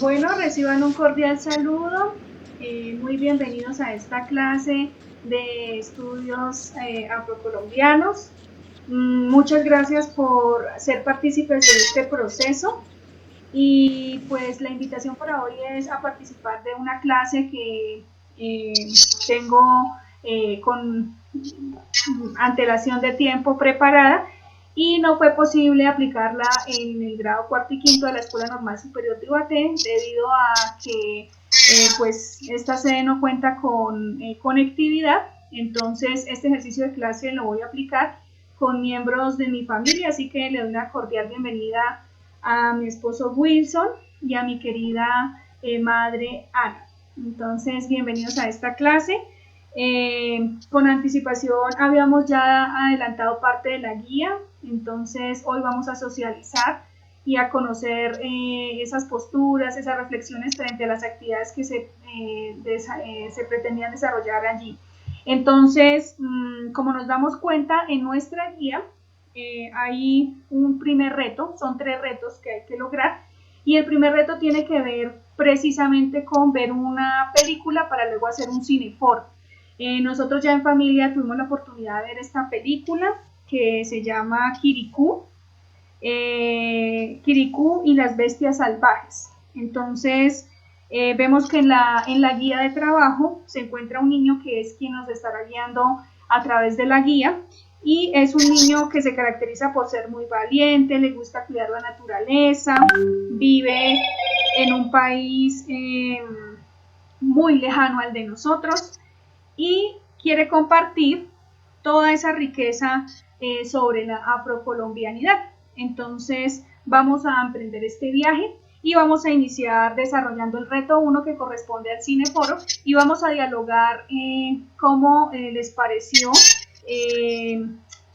Bueno, reciban un cordial saludo. Muy bienvenidos a esta clase de estudios afrocolombianos. Muchas gracias por ser partícipes de este proceso. Y pues la invitación para hoy es a participar de una clase que tengo con antelación de tiempo preparada y no fue posible aplicarla en el grado cuarto y quinto de la Escuela Normal Superior de Ibaté debido a que pues esta sede no cuenta con conectividad. Entonces este ejercicio de clase lo voy a aplicar con miembros de mi familia, así que le doy una cordial bienvenida a mi esposo Wilson y a mi querida madre Ana. Entonces, bienvenidos a esta clase. Con anticipación habíamos ya adelantado parte de la guía, entonces hoy vamos a socializar y a conocer esas posturas, esas reflexiones frente a las actividades que se pretendían desarrollar allí. Entonces, como nos damos cuenta en nuestra guía, hay un primer reto, son 3 retos que hay que lograr, y el primer reto tiene que ver precisamente con ver una película para luego hacer un cineforo. Nosotros ya en familia tuvimos la oportunidad de ver esta película que se llama Kirikou, Kirikou y las bestias salvajes. Entonces, vemos que en la guía de trabajo se encuentra un niño que es quien nos estará guiando a través de la guía, y es un niño que se caracteriza por ser muy valiente, le gusta cuidar la naturaleza, vive en un país muy lejano al de nosotros y quiere compartir toda esa riqueza sobre la afrocolombianidad. Entonces vamos a emprender este viaje y vamos a iniciar desarrollando el reto 1 que corresponde al cineforo, y vamos a dialogar cómo les pareció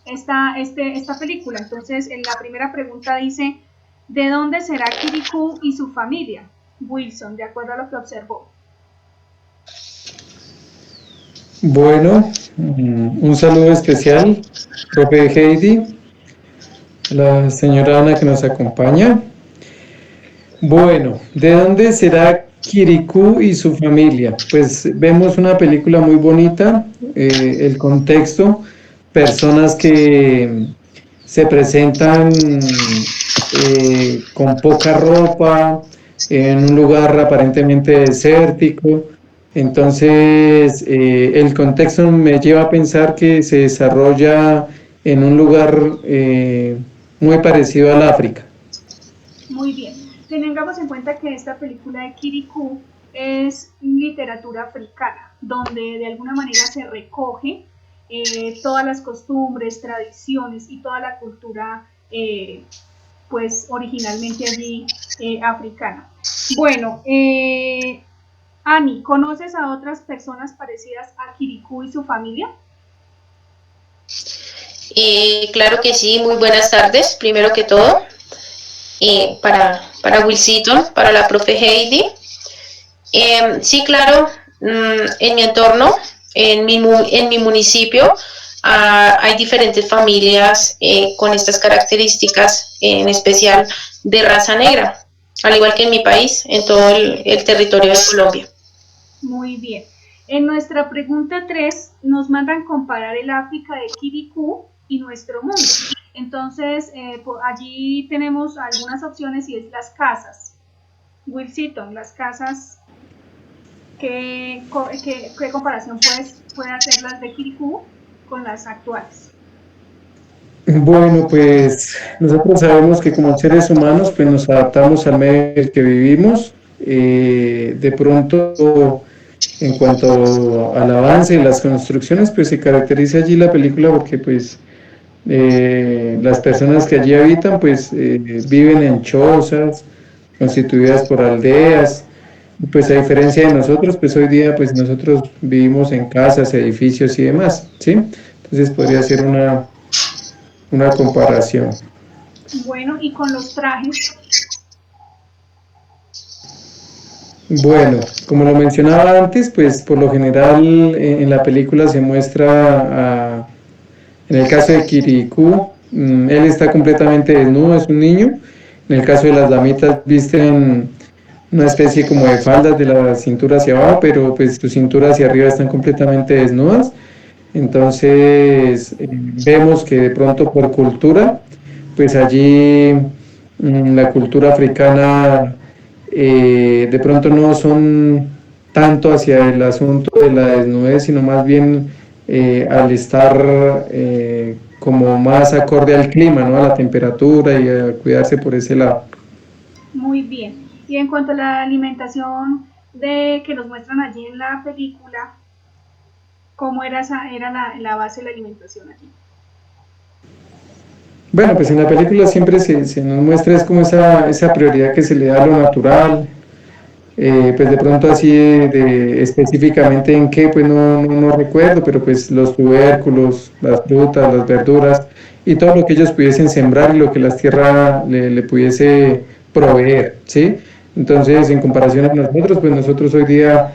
esta película. Entonces, la primera pregunta dice: ¿de dónde será Kirikou y su familia? Wilson, de acuerdo a lo que observó. Bueno, un saludo especial, profe Heidi, la señora Ana que nos acompaña. Bueno, ¿de dónde será Kirikou y su familia? Pues vemos una película muy bonita, el contexto, personas que se presentan con poca ropa, en un lugar aparentemente desértico. Entonces, el contexto me lleva a pensar que se desarrolla en un lugar muy parecido al África. Muy bien. Tengamos en cuenta que esta película de Kirikou es literatura africana, donde de alguna manera se recoge todas las costumbres, tradiciones y toda la cultura, pues originalmente allí africana. Bueno, Ani, ¿conoces a otras personas parecidas a Kirikou y su familia? Claro que sí, muy buenas tardes, primero que todo, para Wilson, para la profe Heidi. Sí, claro, en mi entorno, en mi municipio, hay diferentes familias con estas características, en especial de raza negra, al igual que en mi país, en todo el territorio de Colombia. Muy bien. En nuestra pregunta 3 nos mandan comparar el África de Kirikou y nuestro mundo. Entonces, allí tenemos algunas opciones y es las casas. Wilson, las casas, ¿qué comparación puede hacer las de Kirikou con las actuales? Bueno, pues nosotros sabemos que como seres humanos pues nos adaptamos al medio en el que vivimos. De pronto, en cuanto al avance y las construcciones, pues se caracteriza allí la película porque pues las personas que allí habitan pues viven en chozas constituidas por aldeas. Pues a diferencia de nosotros, pues hoy día pues nosotros vivimos en casas, edificios y demás, ¿sí? Entonces podría ser una comparación. Bueno, y con los trajes. Bueno, como lo mencionaba antes, pues por lo general en la película se muestra, en el caso de Kirikou, él está completamente desnudo, es un niño. En el caso de las damitas visten una especie como de faldas de la cintura hacia abajo, pero pues tu cintura hacia arriba están completamente desnudas. Entonces vemos que de pronto por cultura, pues allí la cultura africana de pronto no son tanto hacia el asunto de la desnudez, sino más bien al estar como más acorde al clima, ¿no? A la temperatura y a cuidarse por ese lado. Muy bien. Y en cuanto a la alimentación que nos muestran allí en la película, ¿cómo era la base de la alimentación allí? Bueno, pues en la película siempre se nos muestra es como esa prioridad que se le da a lo natural, pues de pronto así específicamente en qué, pues no recuerdo, pero pues los tubérculos, las frutas, las verduras y todo lo que ellos pudiesen sembrar y lo que la tierra le pudiese proveer, ¿sí? Entonces, en comparación a nosotros, pues nosotros hoy día,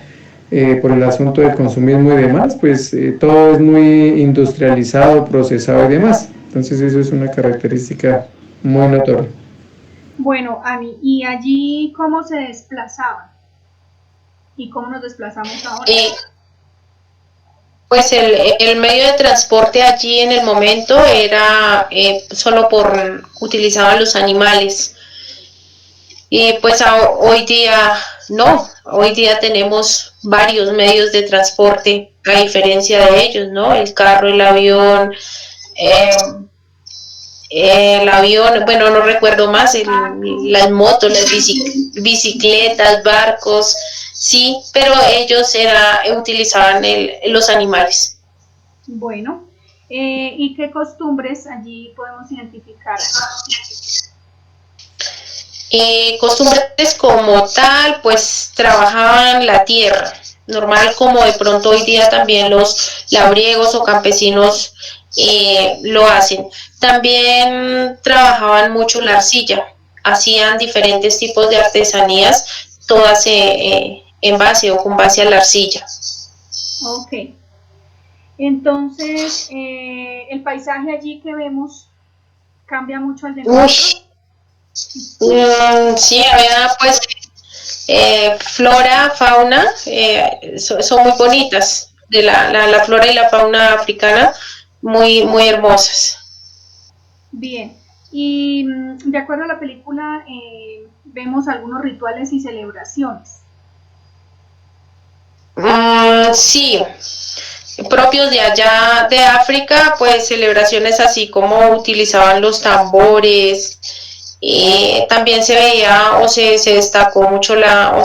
por el asunto del consumismo y demás, pues todo es muy industrializado, procesado y demás. Entonces, eso es una característica muy notoria. Bueno, Ani, ¿y allí cómo se desplazaban? ¿Y cómo nos desplazamos ahora? Pues el medio de transporte allí en el momento era solo utilizaban los animales. Y pues hoy día no, hoy día tenemos varios medios de transporte a diferencia de ellos, ¿no? El carro, eh, el avión, bueno, no recuerdo más, las motos, las bicicletas, barcos, sí, pero ellos utilizaban los animales. Bueno, ¿y qué costumbres allí podemos identificar? Costumbres como tal, pues trabajaban la tierra, normal como de pronto hoy día también los labriegos o campesinos lo hacen. También trabajaban mucho la arcilla, hacían diferentes tipos de artesanías, todas en base o con base a la arcilla. Ok, entonces el paisaje allí que vemos cambia mucho al de nosotros. Sí, había pues flora, fauna, son muy bonitas, de la flora y la fauna africana, muy hermosas. Bien, y de acuerdo a la película vemos algunos rituales y celebraciones. Sí, propios de allá de África, pues celebraciones así como utilizaban los tambores. También se veía se destacó mucho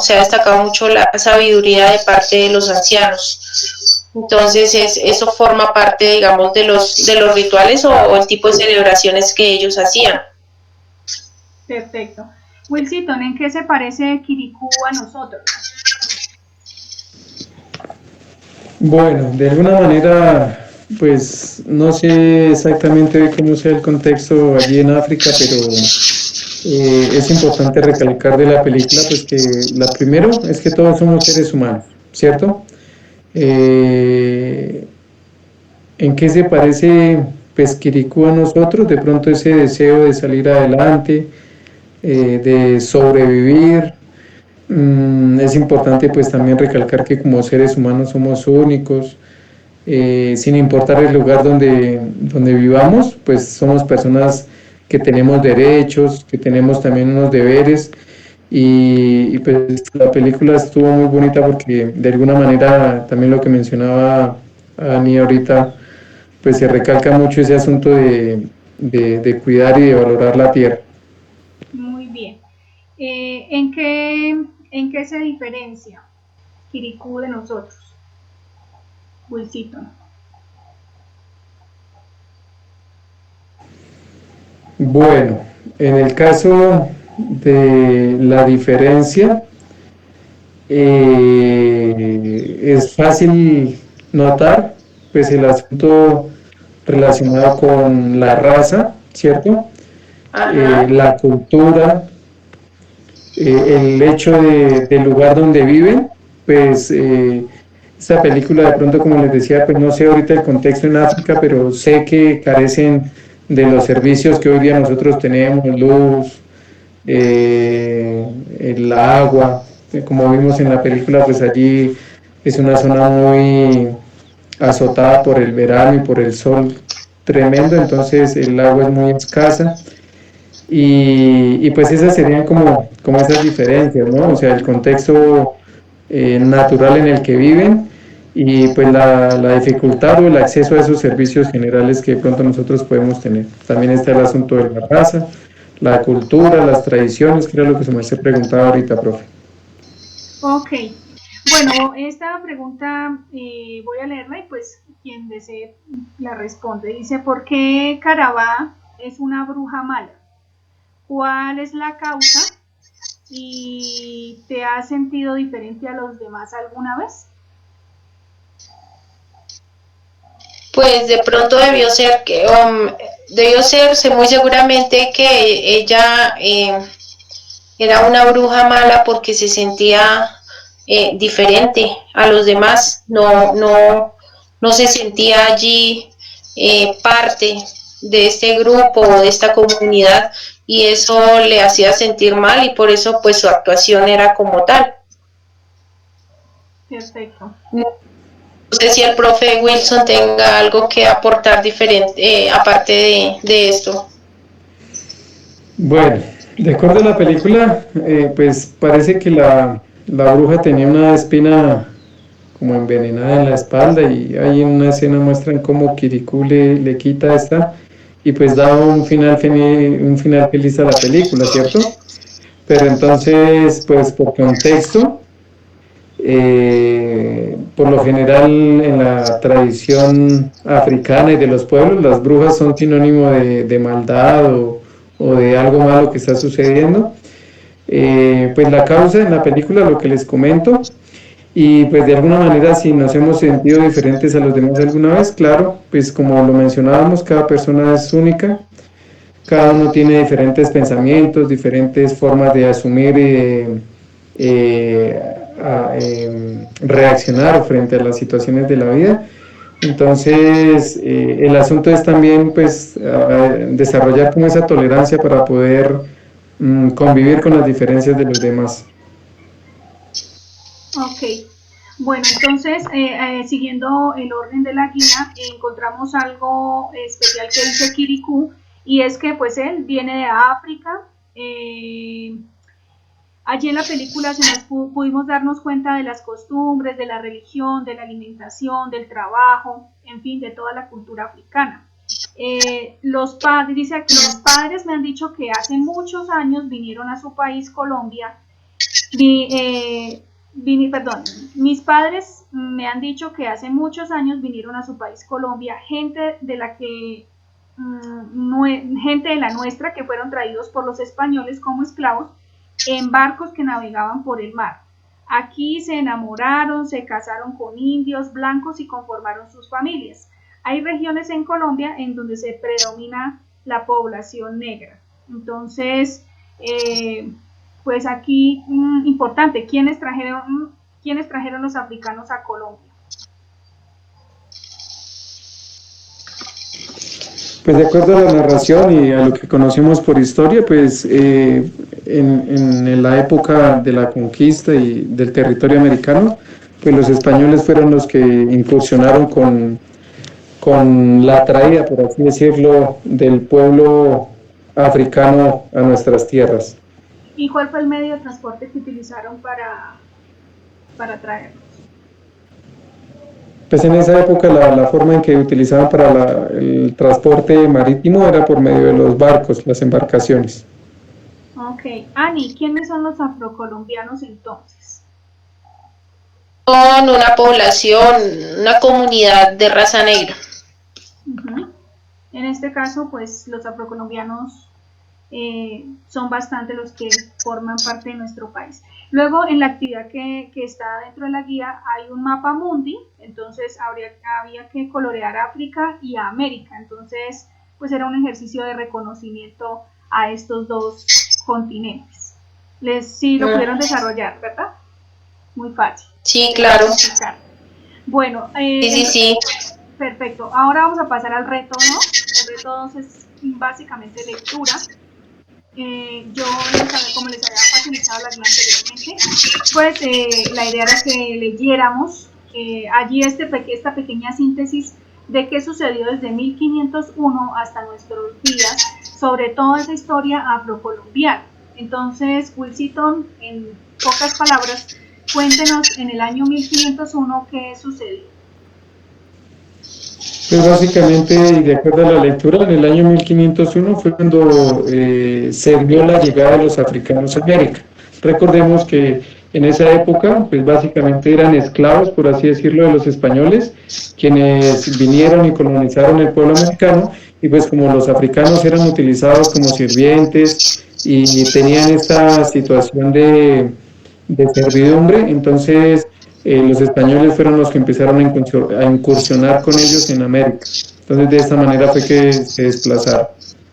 se ha destacado mucho la sabiduría de parte de los ancianos. Entonces eso forma parte, digamos, de los rituales o el tipo de celebraciones que ellos hacían. Perfecto. Wilson, ¿en qué se parece Kirikou a nosotros? Bueno, de alguna manera, pues no sé exactamente cómo sea el contexto allí en África, pero es importante recalcar de la película, pues que la primero es que todos somos seres humanos, ¿cierto? ¿En qué se parece pues Kirikou a nosotros? De pronto ese deseo de salir adelante, de sobrevivir. Es importante pues también recalcar que como seres humanos somos únicos, sin importar el lugar donde vivamos, pues somos personas que tenemos derechos, que tenemos también unos deberes y pues la película estuvo muy bonita porque de alguna manera también lo que mencionaba Ani ahorita, pues se recalca mucho ese asunto de cuidar y de valorar la tierra. Muy bien. ¿En qué se diferencia Kirikou de nosotros? Wilson. Bueno, en el caso de la diferencia, es fácil notar pues el asunto relacionado con la raza, ¿cierto? La cultura, el hecho del lugar donde viven, pues esta película de pronto, como les decía, pues no sé ahorita el contexto en África, pero sé que carecen de los servicios que hoy día nosotros tenemos, luz, el agua, como vimos en la película, pues allí es una zona muy azotada por el verano y por el sol tremendo, entonces el agua es muy escasa. Y pues esas serían como esas diferencias, ¿no? O sea, el contexto natural en el que viven y pues la dificultad o el acceso a esos servicios generales que de pronto nosotros podemos tener. También está el asunto de la raza, la cultura, las tradiciones, que era lo que se me hace preguntaba ahorita, profe. Ok, bueno, esta pregunta voy a leerla y pues quien desee la responde. Dice, ¿por qué Carabá es una bruja mala? ¿Cuál es la causa? ¿Y te has sentido diferente a los demás alguna vez? Pues de pronto debió serse muy seguramente que ella era una bruja mala porque se sentía diferente a los demás, no se sentía allí parte de este grupo o de esta comunidad y eso le hacía sentir mal y por eso pues su actuación era como tal. Perfecto. No sé si el profe Wilson tenga algo que aportar diferente, aparte de esto. Bueno, de acuerdo a la película, pues parece que la bruja tenía una espina como envenenada en la espalda y ahí en una escena muestran cómo Kirikou le quita esta y pues da un final feliz a la película, ¿cierto? Pero entonces, pues por contexto, por lo general en la tradición africana y de los pueblos, las brujas son sinónimo de maldad o de algo malo que está sucediendo. Pues la causa en la película, lo que les comento, y pues de alguna manera si nos hemos sentido diferentes a los demás alguna vez, claro, pues como lo mencionábamos, cada persona es única, cada uno tiene diferentes pensamientos, diferentes formas de asumir y de reaccionar frente a las situaciones de la vida. Entonces, el asunto es también pues desarrollar como esa tolerancia para poder convivir con las diferencias de los demás. Ok, bueno, entonces, siguiendo el orden de la guía, encontramos algo especial que dice Kirikou, y es que pues él viene de África. Allí en la película pudimos darnos cuenta de las costumbres, de la religión, de la alimentación, del trabajo, en fin, de toda la cultura africana. Los padres, dice aquí, los padres me han dicho que hace muchos años vinieron a su país, Colombia. Perdón, mis padres me han dicho que hace muchos años vinieron a su país, Colombia, gente de la que gente de la nuestra que fueron traídos por los españoles como esclavos en barcos que navegaban por el mar. Aquí se enamoraron, se casaron con indios blancos y conformaron sus familias. Hay regiones en Colombia en donde se predomina la población negra. Entonces, pues aquí, importante, ¿quiénes trajeron los africanos a Colombia? Pues de acuerdo a la narración y a lo que conocemos por historia, pues en la época de la conquista y del territorio americano, pues los españoles fueron los que incursionaron con la traída, por así decirlo, del pueblo africano a nuestras tierras. ¿Y cuál fue el medio de transporte que utilizaron para traerlos? Pues en esa época la forma en que utilizaban para el transporte marítimo era por medio de los barcos, las embarcaciones. Ok, Ani, ¿quiénes son los afrocolombianos entonces? Son una población, una comunidad de raza negra. En este caso, pues los afrocolombianos son bastante los que forman parte de nuestro país. Luego, en la actividad que está dentro de la guía, hay un mapa mundi, entonces había que colorear África y América. Entonces, pues era un ejercicio de reconocimiento a estos dos continentes. Sí lo pudieron desarrollar, ¿verdad? Muy fácil. Sí, claro. Bueno, sí. Perfecto. Ahora vamos a pasar al reto 2. El reto 2 es básicamente lectura. Como les había facilitado la guía anteriormente, pues la idea era que leyéramos allí esta pequeña síntesis de qué sucedió desde 1501 hasta nuestros días, sobre toda esa historia afrocolombiana. Entonces, Wilson, en pocas palabras, cuéntenos en el año 1501 qué sucedió. Pues básicamente, y de acuerdo a la lectura, en el año 1501 fue cuando se vio la llegada de los africanos a América. Recordemos que en esa época, pues básicamente eran esclavos, por así decirlo, de los españoles, quienes vinieron y colonizaron el pueblo americano, y pues como los africanos eran utilizados como sirvientes y tenían esta situación de servidumbre, entonces los españoles fueron los que empezaron a incursionar con ellos en América. Entonces, de esta manera fue que se desplazaron.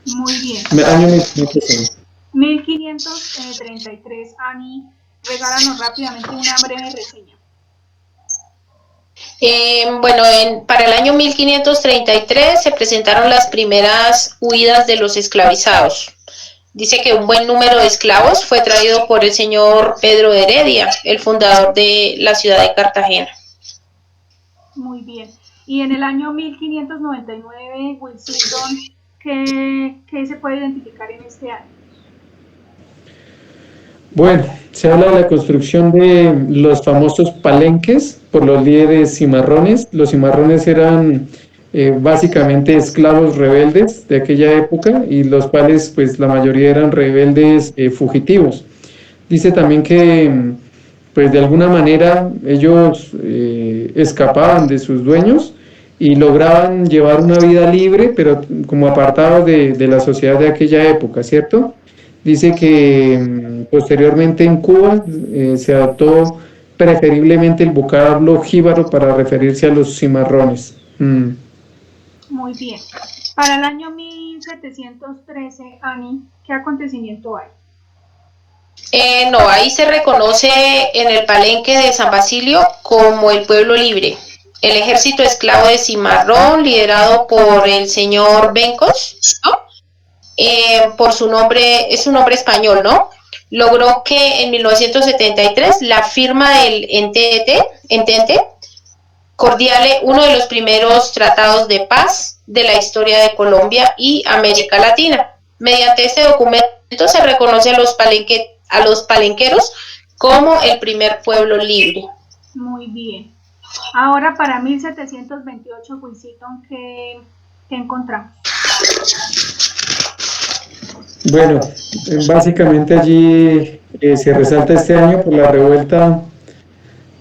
Muy bien. Año 1501. 1533, Ani, regálanos rápidamente una breve reseña. Bueno, para el año 1533 se presentaron las primeras huidas de los esclavizados. Dice que un buen número de esclavos fue traído por el señor Pedro de Heredia, el fundador de la ciudad de Cartagena. Muy bien. Y en el año 1599, Wilson, ¿qué se puede identificar en este año? Bueno, se habla de la construcción de los famosos palenques por los líderes cimarrones. Los cimarrones eran básicamente esclavos rebeldes de aquella época y los cuales pues la mayoría eran rebeldes fugitivos. Dice también que pues de alguna manera ellos escapaban de sus dueños y lograban llevar una vida libre, pero como apartados de la sociedad de aquella época, ¿cierto? Dice que posteriormente en Cuba se adoptó preferiblemente el vocablo jíbaro para referirse a los cimarrones. Muy bien. Para el año 1713, Ani, ¿qué acontecimiento hay? No, ahí se reconoce en el palenque de San Basilio como el pueblo libre. El ejército esclavo de Cimarrón, liderado por el señor Bencos, ¿no? Por su nombre, es un nombre español, ¿no? Logró que en 1973 la firma del Entente Cordiale, uno de los primeros tratados de paz de la historia de Colombia y América Latina. Mediante este documento se reconoce a los palenqueros como el primer pueblo libre. Muy bien. Ahora para 1728, Wilson, ¿qué encontramos? Bueno, básicamente allí se resalta este año por la revuelta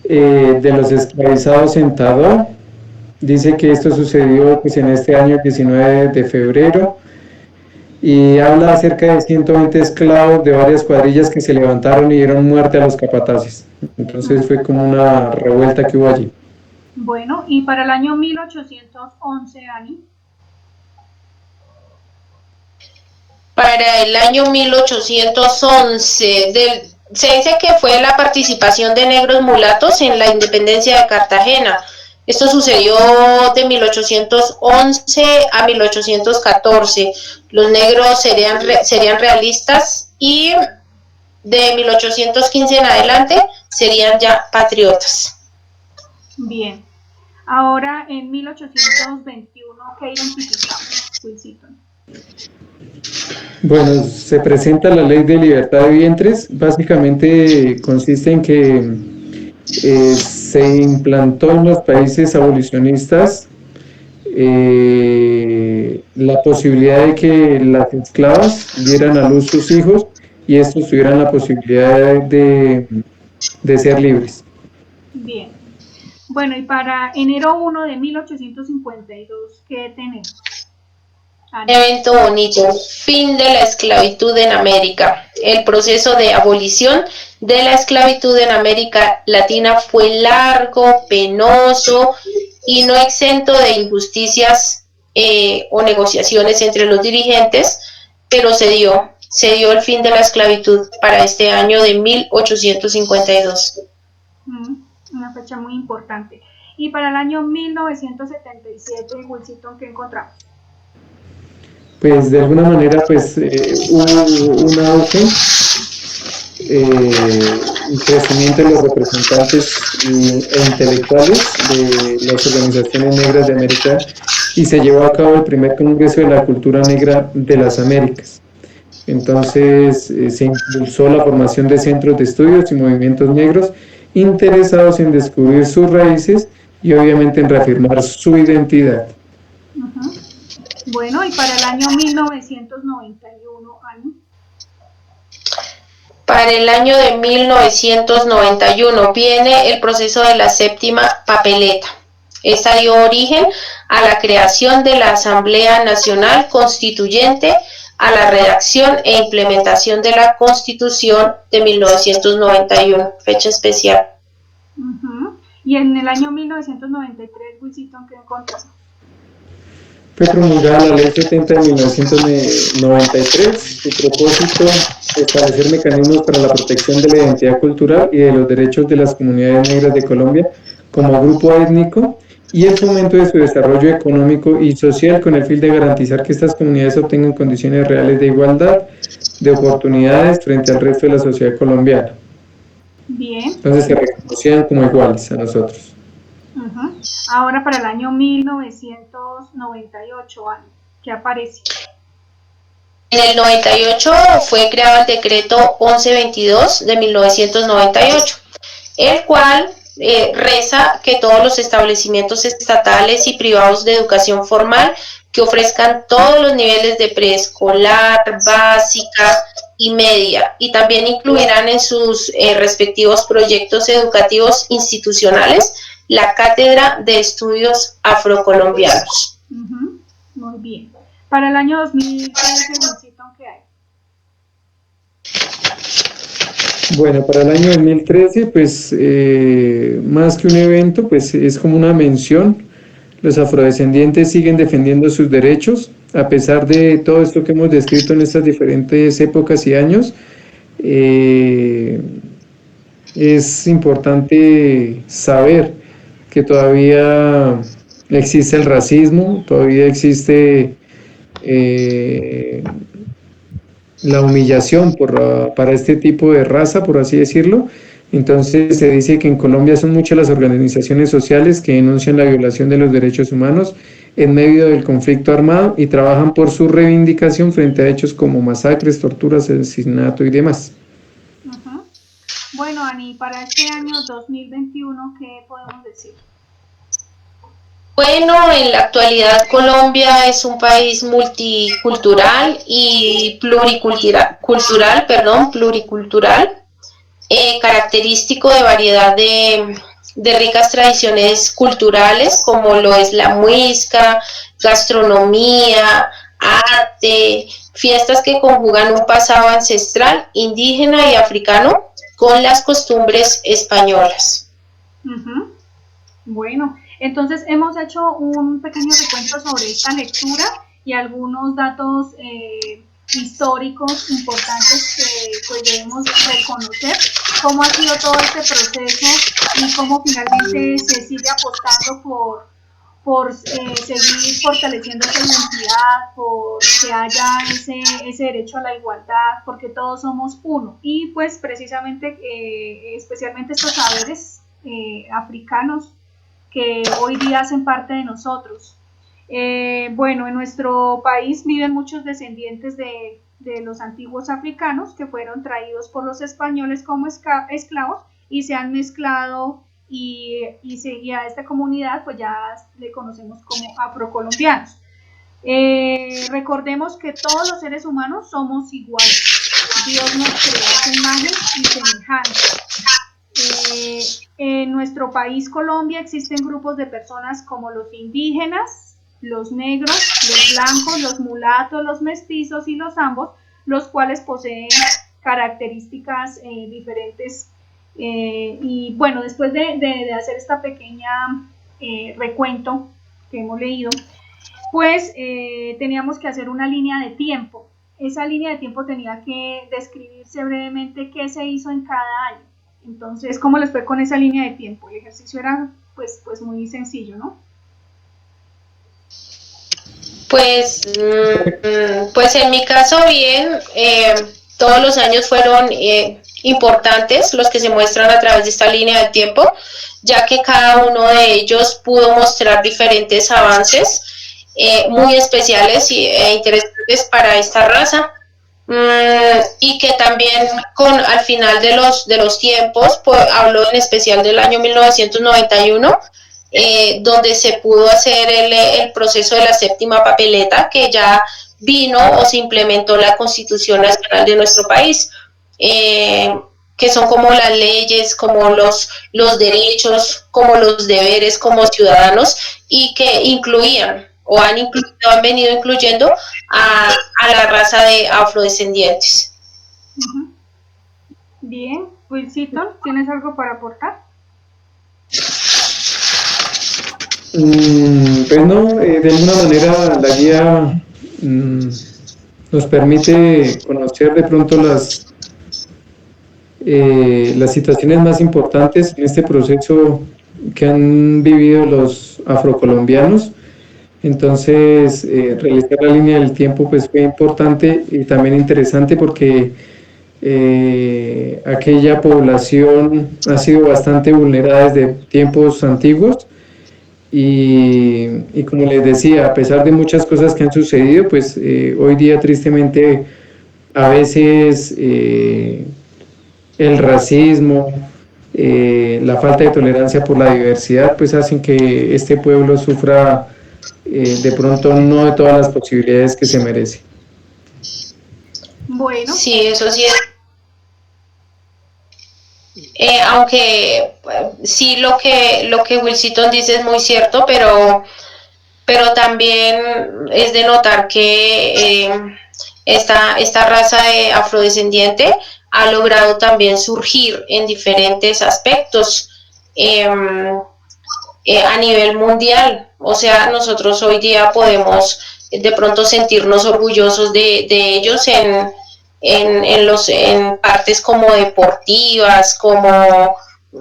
de los esclavizados en Tadó. Dice que esto sucedió pues, en este año 19 de febrero y habla acerca de 120 esclavos de varias cuadrillas que se levantaron y dieron muerte a los capataces. Entonces fue como una revuelta que hubo allí. Bueno, y para el año 1811, Ani. Para el año 1811, se dice que fue la participación de negros mulatos en la independencia de Cartagena. Esto sucedió de 1811 a 1814. Los negros serían realistas y de 1815 en adelante serían ya patriotas. Bien. Ahora en 1821, ¿qué identificamos, Wilson? Bueno, se presenta la ley de libertad de vientres. Básicamente consiste en que se implantó en los países abolicionistas la posibilidad de que las esclavas dieran a luz sus hijos y estos tuvieran la posibilidad de ser libres. Bien. Bueno, y para enero 1 de 1852, ¿qué tenemos? Evento bonito, fin de la esclavitud en América. El proceso de abolición de la esclavitud en América Latina fue largo, penoso y no exento de injusticias o negociaciones entre los dirigentes, pero se dio el fin de la esclavitud para este año de 1852. Una fecha muy importante. Y para el año 1977, Wilson, ¿qué encontramos? pues de alguna manera pues hubo un auge, un crecimiento de los representantes e intelectuales de las organizaciones negras de América y se llevó a cabo el primer Congreso de la Cultura Negra de las Américas. Entonces se impulsó la formación de centros de estudios y movimientos negros interesados en descubrir sus raíces y obviamente en reafirmar su identidad. Ujú. Bueno, y para el año 1991, Ani. Para el año de 1991 viene el proceso de la séptima papeleta. Esta dio origen a la creación de la Asamblea Nacional Constituyente, a la redacción e implementación de la Constitución de 1991, fecha especial. Uh-huh. Y en el año 1993, Luisito, ¿en qué encontramos? Fue promulgada la Ley 70 de 1993, su propósito establecer mecanismos para la protección de la identidad cultural y de los derechos de las comunidades negras de Colombia como grupo étnico y el fomento de su desarrollo económico y social con el fin de garantizar que estas comunidades obtengan condiciones reales de igualdad, de oportunidades frente al resto de la sociedad colombiana. Bien. Entonces se reconocían como iguales a nosotros. Uh-huh. Ahora para el año 1998, ¿qué aparece? En el 98 fue creado el decreto 1122 de 1998, el cual reza que todos los establecimientos estatales y privados de educación formal que ofrezcan todos los niveles de preescolar, básica y media, y también incluirán en sus respectivos proyectos educativos institucionales la Cátedra de Estudios Afrocolombianos. Uh-huh. Muy bien. Para el año 2013, ¿qué hay? Bueno, para el año 2013, pues más que un evento, pues es como una mención. Los afrodescendientes siguen defendiendo sus derechos, a pesar de todo esto que hemos descrito en estas diferentes épocas y años. Es importante saber que todavía existe el racismo, todavía existe la humillación para este tipo de raza, por así decirlo. Entonces se dice que en Colombia son muchas las organizaciones sociales que denuncian la violación de los derechos humanos en medio del conflicto armado y trabajan por su reivindicación frente a hechos como masacres, torturas, asesinato y demás. Uh-huh. Bueno, Ani, para este año 2021, ¿qué podemos decir? Bueno, en la actualidad Colombia es un país multicultural y pluricultural, característico de variedad de ricas tradiciones culturales como lo es la muisca, gastronomía, arte, fiestas que conjugan un pasado ancestral, indígena y africano con las costumbres españolas. Uh-huh. Bueno, entonces hemos hecho un pequeño recuento sobre esta lectura y algunos datos históricos importantes que pues debemos reconocer, cómo ha sido todo este proceso y cómo finalmente se sigue apostando por seguir fortaleciendo esa identidad, por que haya ese derecho a la igualdad, porque todos somos uno. Y pues precisamente, especialmente estos saberes africanos que hoy día hacen parte de nosotros. Bueno, en nuestro país viven muchos descendientes de los antiguos africanos que fueron traídos por los españoles como esclavos y se han mezclado y a esta comunidad pues ya le conocemos como afrocolombianos. Recordemos que todos los seres humanos somos iguales. Dios nos creó a su imagen y semejanza. En nuestro país, Colombia, existen grupos de personas como los indígenas, los negros, los blancos, los mulatos, los mestizos y los ambos, los cuales poseen características diferentes. Y bueno, después de hacer esta pequeña recuento que hemos leído, pues teníamos que hacer una línea de tiempo. Esa línea de tiempo tenía que describirse brevemente qué se hizo en cada año. Entonces, ¿cómo les fue con esa línea de tiempo? El ejercicio era pues muy sencillo, ¿no? Pues, pues en mi caso bien, todos los años fueron importantes los que se muestran a través de esta línea de tiempo, ya que cada uno de ellos pudo mostrar diferentes avances muy especiales e interesantes para esta raza. Y que también al final de los tiempos, pues, habló en especial del año 1991, donde se pudo hacer el proceso de la séptima papeleta, que ya vino o se implementó la Constitución Nacional de nuestro país, que son como las leyes, como los derechos, como los deberes como ciudadanos, y que incluían o han venido incluyendo a la raza de afrodescendientes. Bien, Wilson, ¿tienes algo para aportar? Bueno, de alguna manera la guía nos permite conocer de pronto las situaciones más importantes en este proceso que han vivido los afrocolombianos. Entonces, realizar la línea del tiempo pues fue importante y también interesante porque aquella población ha sido bastante vulnerada desde tiempos antiguos y como les decía, a pesar de muchas cosas que han sucedido, pues hoy día tristemente a veces el racismo, la falta de tolerancia por la diversidad, pues hacen que este pueblo sufra de pronto no de todas las posibilidades que se merece. Bueno. Sí, eso sí es. Aunque sí lo que Wilson dice es muy cierto, pero también es de notar que esta raza de afrodescendiente ha logrado también surgir en diferentes aspectos a nivel mundial. O sea, nosotros hoy día podemos de pronto sentirnos orgullosos de ellos en partes como deportivas, como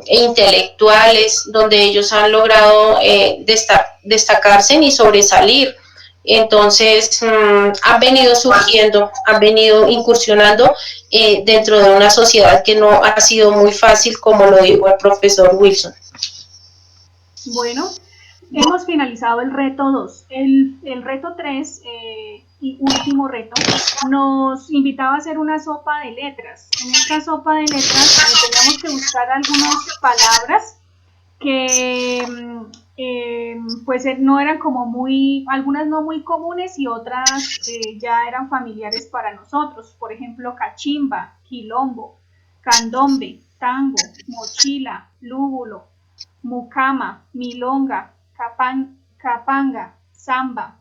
intelectuales, donde ellos han logrado destacarse y sobresalir. Entonces, han venido surgiendo, han venido incursionando dentro de una sociedad que no ha sido muy fácil, como lo dijo el profesor Wilson. Bueno, hemos finalizado el reto 2. El reto 3 y último reto nos invitaba a hacer una sopa de letras. En esta sopa de letras teníamos que buscar algunas palabras que pues no eran como algunas no muy comunes y otras ya eran familiares para nosotros. Por ejemplo, cachimba, quilombo, candombe, tango, mochila, lúbulo, mucama, milonga, capanga, samba,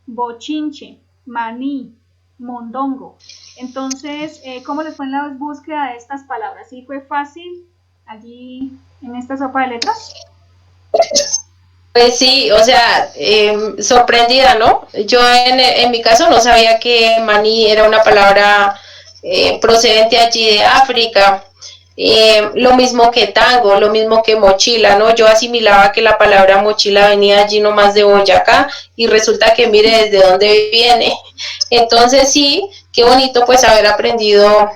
bochinche, maní, mondongo. Entonces, ¿cómo les fue en la búsqueda de estas palabras? ¿Sí fue fácil allí en esta sopa de letras? Pues sí, o sea, sorprendida, ¿no? Yo en mi caso no sabía que maní era una palabra procedente allí de África. Lo mismo que tango, lo mismo que mochila, ¿no? Yo asimilaba que la palabra mochila venía allí nomás de Boyacá y resulta que mire desde dónde viene. Entonces sí, qué bonito pues haber aprendido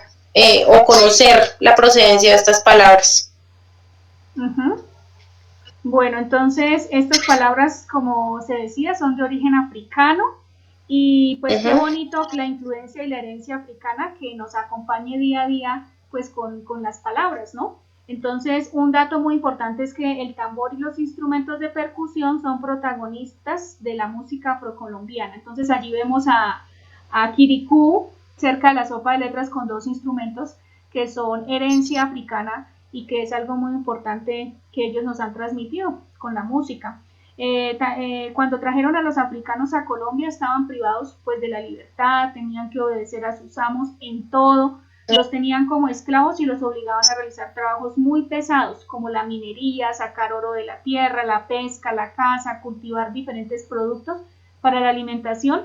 o conocer la procedencia de estas palabras. Bueno, entonces estas palabras, como se decía, son de origen africano y pues qué bonito la influencia y la herencia africana que nos acompañe día a día pues con las palabras, ¿no? Entonces, un dato muy importante es que el tambor y los instrumentos de percusión son protagonistas de la música afrocolombiana. Entonces, allí vemos a Kirikú cerca de la sopa de letras con dos instrumentos que son herencia africana y que es algo muy importante que ellos nos han transmitido con la música. Cuando trajeron a los africanos a Colombia estaban privados pues de la libertad, tenían que obedecer a sus amos en todo, los tenían como esclavos y los obligaban a realizar trabajos muy pesados como la minería, sacar oro de la tierra, la pesca, la caza, cultivar diferentes productos para la alimentación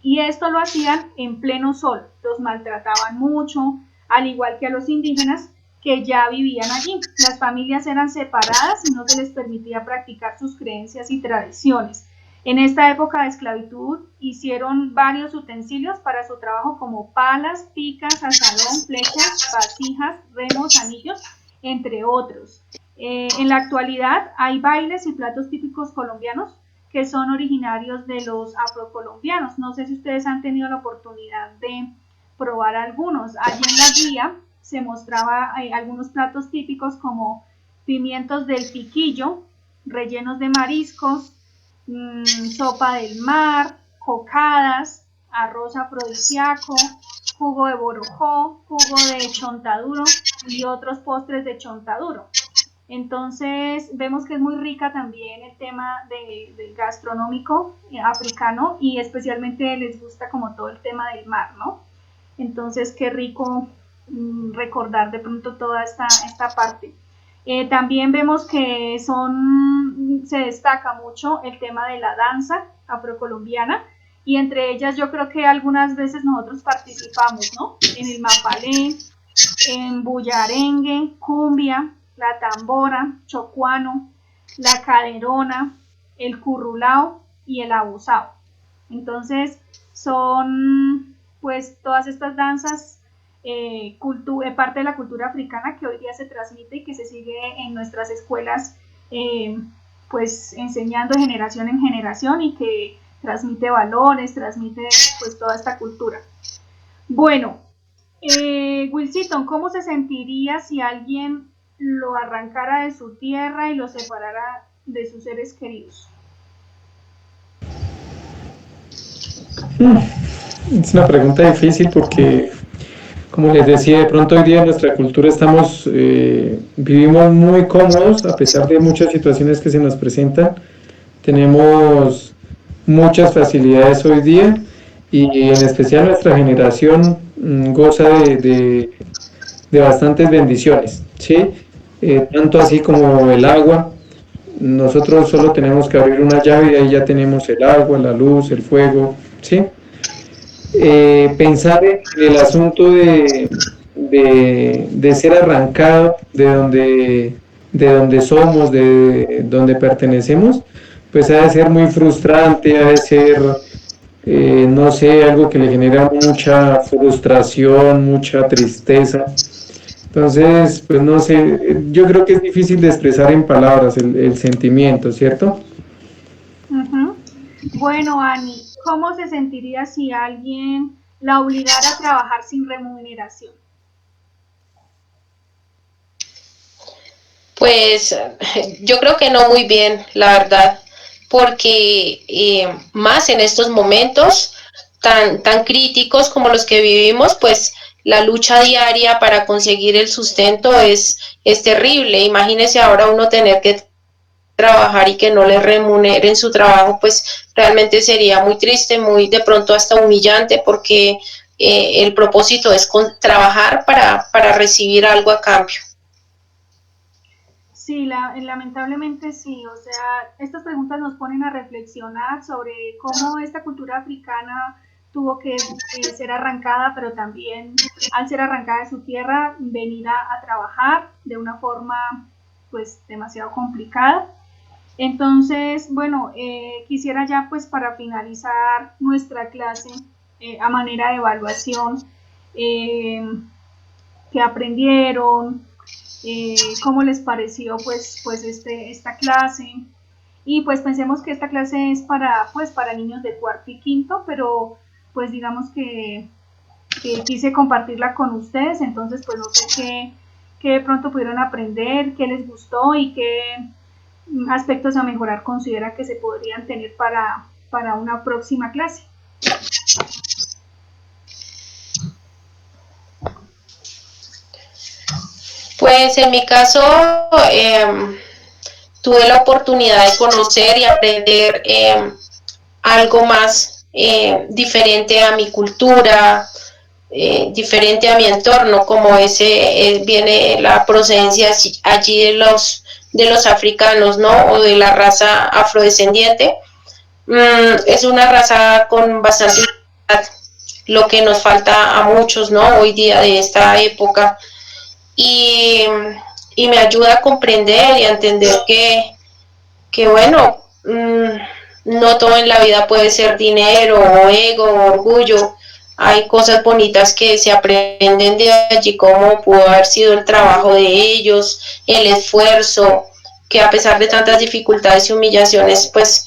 y esto lo hacían en pleno sol, los maltrataban mucho, al igual que a los indígenas que ya vivían allí. Las familias eran separadas y no se les permitía practicar sus creencias y tradiciones. En esta época de esclavitud hicieron varios utensilios para su trabajo como palas, picas, asadón, flechas, vasijas, remos, anillos, entre otros. En la actualidad hay bailes y platos típicos colombianos que son originarios de los afrocolombianos. No sé si ustedes han tenido la oportunidad de probar algunos. Allí en la guía se mostraba algunos platos típicos como pimientos del piquillo, rellenos de mariscos, sopa del mar, cocadas, arroz afrodisíaco, jugo de borojó, jugo de chontaduro y otros postres de chontaduro. Entonces vemos que es muy rica también el tema del gastronómico africano y especialmente les gusta como todo el tema del mar, ¿no? Entonces qué rico recordar de pronto toda esta parte. También vemos que se destaca mucho el tema de la danza afrocolombiana y entre ellas yo creo que algunas veces nosotros participamos, ¿no? En el mapalé, en bullarengue, cumbia, la tambora, chocuano, la caderona, el currulao y el abusao. Entonces son pues todas estas danzas parte de la cultura africana que hoy día se transmite y que se sigue en nuestras escuelas pues enseñando de generación en generación y que transmite valores, transmite pues toda esta cultura. Bueno, Wilson, ¿cómo se sentiría si alguien lo arrancara de su tierra y lo separara de sus seres queridos? Es una pregunta difícil porque, como les decía, de pronto hoy día en nuestra cultura vivimos muy cómodos a pesar de muchas situaciones que se nos presentan. Tenemos muchas facilidades hoy día y en especial nuestra generación goza de bastantes bendiciones, ¿sí? Tanto así como el agua. Nosotros solo tenemos que abrir una llave y ahí ya tenemos el agua, la luz, el fuego, ¿sí? Pensar en el asunto de ser arrancado de donde somos, de donde pertenecemos, pues ha de ser muy frustrante, ha de ser, no sé, algo que le genera mucha frustración, mucha tristeza. Entonces, pues no sé, yo creo que es difícil de expresar en palabras el sentimiento, ¿cierto? Bueno, Ani, ¿cómo se sentiría si alguien la obligara a trabajar sin remuneración? Pues yo creo que no muy bien, la verdad, porque más en estos momentos tan críticos como los que vivimos, pues la lucha diaria para conseguir el sustento es terrible. Imagínese ahora uno tener que trabajar y que no le remuneren su trabajo, pues realmente sería muy triste, muy de pronto hasta humillante, porque el propósito es trabajar para recibir algo a cambio. Sí, lamentablemente sí, o sea, estas preguntas nos ponen a reflexionar sobre cómo esta cultura africana tuvo que ser arrancada, pero también al ser arrancada de su tierra, venir a trabajar de una forma pues demasiado complicada. Entonces, bueno, quisiera ya pues para finalizar nuestra clase a manera de evaluación, qué aprendieron, cómo les pareció pues esta clase. Y pues pensemos que esta clase es para niños de cuarto y quinto, pero pues digamos que quise compartirla con ustedes, entonces pues no sé qué de pronto pudieron aprender, qué les gustó y qué aspectos a mejorar considera que se podrían tener para una próxima clase. Pues en mi caso tuve la oportunidad de conocer y aprender algo más diferente a mi cultura, diferente a mi entorno, como viene la procedencia allí de los africanos, ¿no? O de la raza afrodescendiente. Es una raza con bastante lo que nos falta a muchos, ¿no? Hoy día de esta época. Y me ayuda a comprender y a entender que bueno, no todo en la vida puede ser dinero o ego o orgullo. Hay cosas bonitas que se aprenden de allí, como pudo haber sido el trabajo de ellos, el esfuerzo, que a pesar de tantas dificultades y humillaciones, pues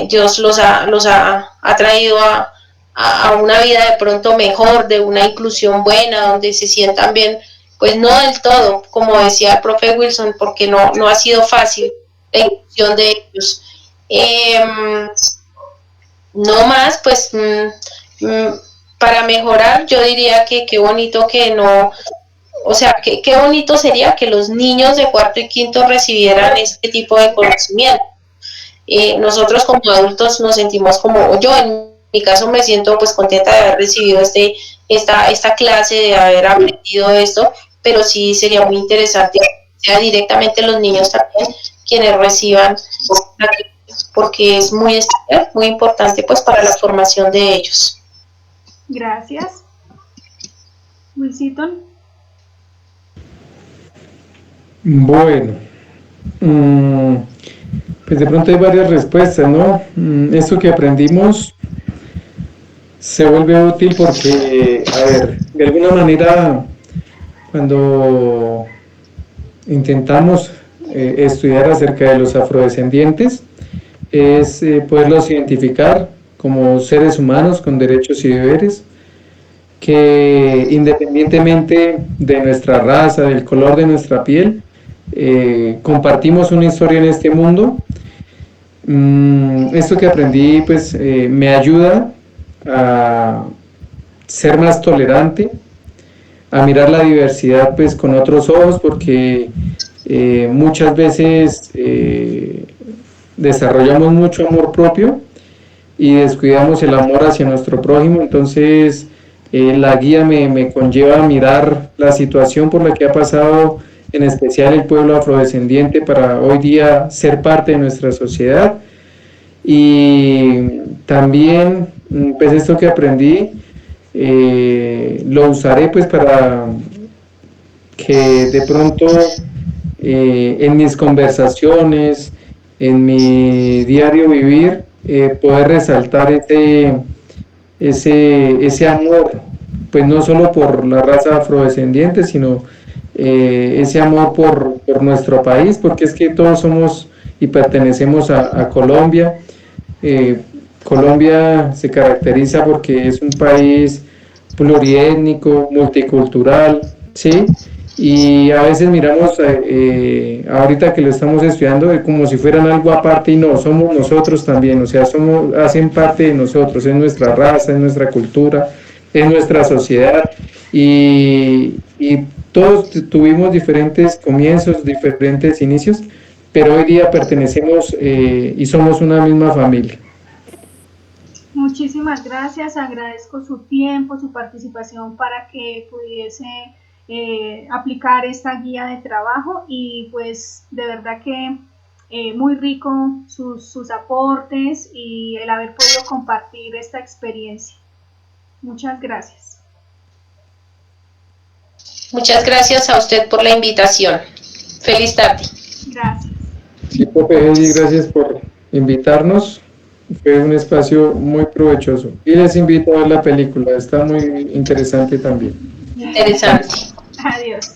Dios ha traído a una vida de pronto mejor, de una inclusión buena, donde se sientan bien, pues no del todo, como decía el profe Wilson, porque no ha sido fácil la inclusión de ellos. No más, pues para mejorar, yo diría que qué bonito que no, o sea, qué bonito sería que los niños de cuarto y quinto recibieran este tipo de conocimiento. Nosotros como adultos nos sentimos como, yo en mi caso me siento pues contenta de haber recibido esta clase, de haber aprendido esto, pero sí sería muy interesante que sea directamente los niños también quienes reciban la clase, porque es muy especial, muy importante pues para la formación de ellos. Gracias. Wilson. Bueno, pues de pronto hay varias respuestas, ¿no? Esto que aprendimos se vuelve útil porque, a ver, de alguna manera, cuando intentamos estudiar acerca de los afrodescendientes, es poderlos identificar como seres humanos con derechos y deberes, que independientemente de nuestra raza, del color de nuestra piel, compartimos una historia en este mundo. Esto que aprendí pues me ayuda a ser más tolerante, a mirar la diversidad pues con otros ojos, porque muchas veces desarrollamos mucho amor propio y descuidamos el amor hacia nuestro prójimo. Entonces la guía me conlleva a mirar la situación por la que ha pasado en especial el pueblo afrodescendiente, para hoy día ser parte de nuestra sociedad. Y también pues esto que aprendí lo usaré pues para que de pronto en mis conversaciones, en mi diario vivir, poder resaltar ese amor, pues no solo por la raza afrodescendiente, sino ese amor por nuestro país, porque es que todos somos y pertenecemos a Colombia. Colombia se caracteriza porque es un país pluriétnico, multicultural, ¿sí? Y a veces miramos, ahorita que lo estamos estudiando, como si fueran algo aparte, y no, somos nosotros también, o sea, hacen parte de nosotros, es nuestra raza, es nuestra cultura, es nuestra sociedad, y todos tuvimos diferentes comienzos, diferentes inicios, pero hoy día pertenecemos y somos una misma familia. Muchísimas gracias, agradezco su tiempo, su participación para que pudiese aplicar esta guía de trabajo, y pues de verdad que muy rico sus aportes y el haber podido compartir esta experiencia. Muchas gracias. Muchas gracias a usted por la invitación. Feliz tarde. Gracias. Sí, profe Heidi, gracias por invitarnos. Fue un espacio muy provechoso. Y les invito a ver la película, está muy interesante también. Interesante. Adiós.